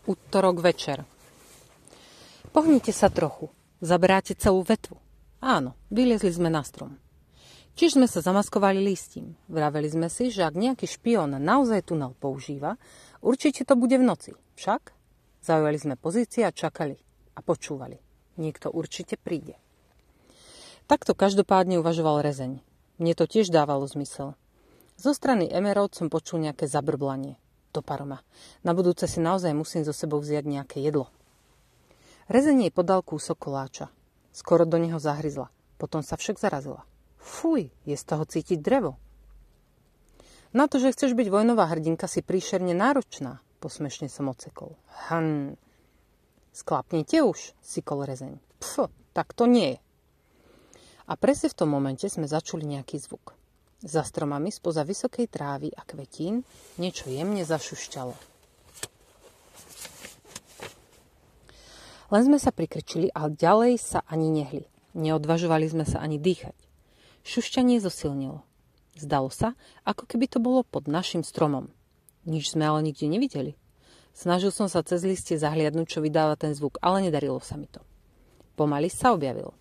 Utorok večer. Pohnite sa trochu. Zaberáte celú vetvu. Áno, vyliezli sme na strom. Čiže sme sa zamaskovali listím. Vraveli sme si, že ak nejaký špión naozaj tunel používa, určite to bude v noci. Však? Zaujali sme pozície a čakali. A počúvali. Niekto určite príde. Takto každopádne uvažoval Rezeň. Mne to tiež dávalo zmysel. Zo strany Emerald som počul nejaké zabrblanie. Do paroma. Na budúce si naozaj musím so sebou vziať nejaké jedlo. Rezeň jej podal kúsok koláča. Skoro do neho zahryzla. Potom sa však zarazila. Fuj, je z toho cítiť drevo. Na to, že chceš byť vojnová hrdinka, si príšerne náročná, posmešne som ocekol. Sklapnite už, sykol Rezeň. Tak to nie je. A presne v tom momente sme začuli nejaký zvuk. Za stromami spoza vysokej trávy a kvetín niečo jemne zašušťalo. Len sme sa prikrčili a ďalej sa ani nehli. Neodvažovali sme sa ani dýchať. Šušťanie zosilnilo. Zdalo sa, ako keby to bolo pod našim stromom. Nič sme ale nikde nevideli. Snažil som sa cez listie zahliadnúť, čo vydáva ten zvuk, ale nedarilo sa mi to. Pomaly sa objavil.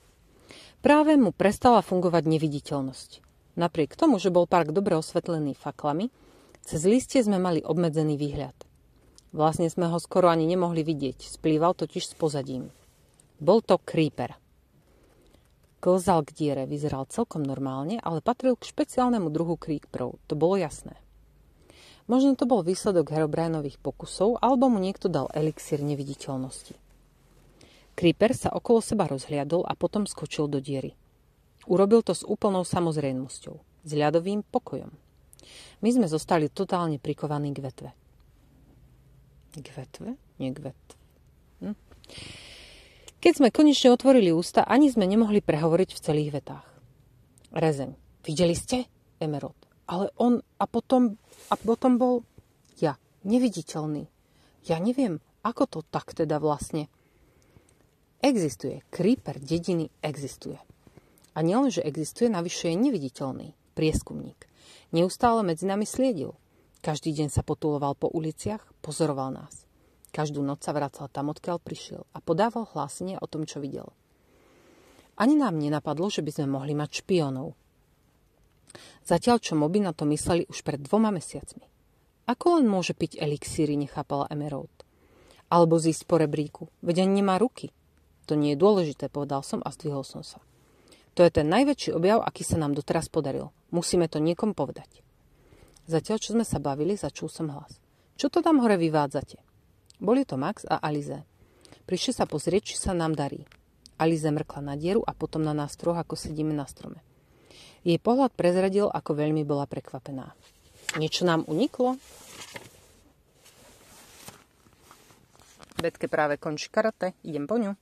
Práve mu prestala fungovať neviditeľnosť. Napriek tomu, že bol park dobre osvetlený faklami, cez listie sme mali obmedzený výhľad. Vlastne sme ho skoro ani nemohli vidieť, splýval totiž s pozadím. Bol to Creeper. Klzal k diere, vyzeral celkom normálne, ale patril k špeciálnemu druhu Creeperov, to bolo jasné. Možno to bol výsledok Herobrinových pokusov, alebo mu niekto dal elixír neviditeľnosti. Creeper sa okolo seba rozhliadol a potom skočil do diery. Urobil to s úplnou samozrejmosťou, s ľadovým pokojom. My sme zostali totálne prikovaní k vetve. K vetve? Nie k vetve. Keď sme konečne otvorili ústa, ani sme nemohli prehovoriť v celých vetách. Rezeň. Videli ste? Emerald. Ale on a potom bol ja. Neviditeľný. Ja neviem, ako to tak teda vlastne. Existuje. Creeper dediny existuje. A nielen, že existuje, navyše je neviditeľný. Prieskumník. Neustále medzi nami sliedil. Každý deň sa potuloval po uliciach, pozoroval nás. Každú noc sa vracal tam, odkiaľ prišiel a podával hlásenie o tom, čo videl. Ani nám nenapadlo, že by sme mohli mať špiónov. Zatiaľ, čo moby na to mysleli už pred 2 mesiacmi. Ako len môže piť elixíry, nechápala Emerald. Alebo zísť po rebríku, veď ani nemá ruky. To nie je dôležité, povedal som a zdvihol som sa. To je ten najväčší objav, aký sa nám doteraz podaril. Musíme to niekom povedať. Zatiaľ, čo sme sa bavili, začul som hlas. Čo to tam hore vyvádzate? Boli to Max a Alize. Prišli sa pozrieť, či sa nám darí. Alize mrkla na dieru a potom na nás troch, ako sedíme na strome. Jej pohľad prezradil, ako veľmi bola prekvapená. Niečo nám uniklo? Betke práve končí karate, idem po ňu.